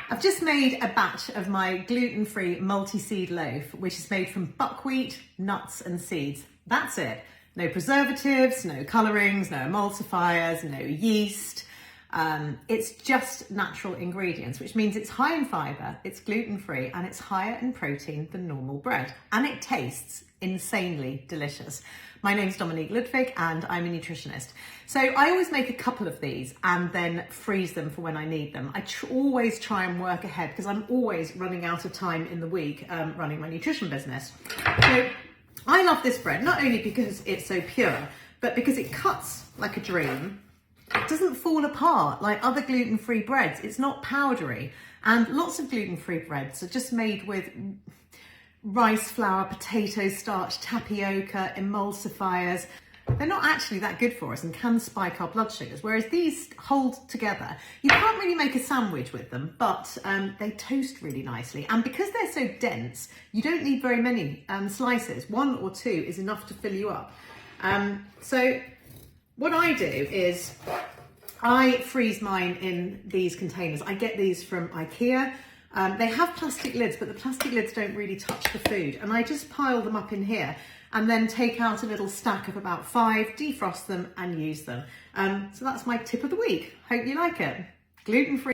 I've just made a batch of my gluten-free multi-seed loaf, which is made from buckwheat, nuts and seeds. That's it. No preservatives, no colourings, no emulsifiers, no yeast. It's just natural ingredients, which means it's high in fibre, it's gluten-free and it's higher in protein than normal bread. And it tastes insanely delicious. My name's Dominique Ludwig and I'm a nutritionist. So I always make a couple of these and then freeze them for when I need them. I always try and work ahead because I'm always running out of time in the week running my nutrition business. So I love this bread, not only because it's so pure, but because it cuts like a dream. It doesn't fall apart like other gluten-free breads. It's not powdery. And lots of gluten-free breads are just made with rice flour, potato starch, tapioca, emulsifiers. They're not actually that good for us and can spike our blood sugars, whereas these hold together. You can't really make a sandwich with them, but they toast really nicely. And because they're so dense, you don't need very many slices. 1 or 2 is enough to fill you up. So what I do is I freeze mine in these containers. I get these from IKEA. They have plastic lids, but the plastic lids don't really touch the food. And I just pile them up in here and then take out a little stack of about 5, defrost them and use them. So that's my tip of the week. Hope you like it. Gluten-free.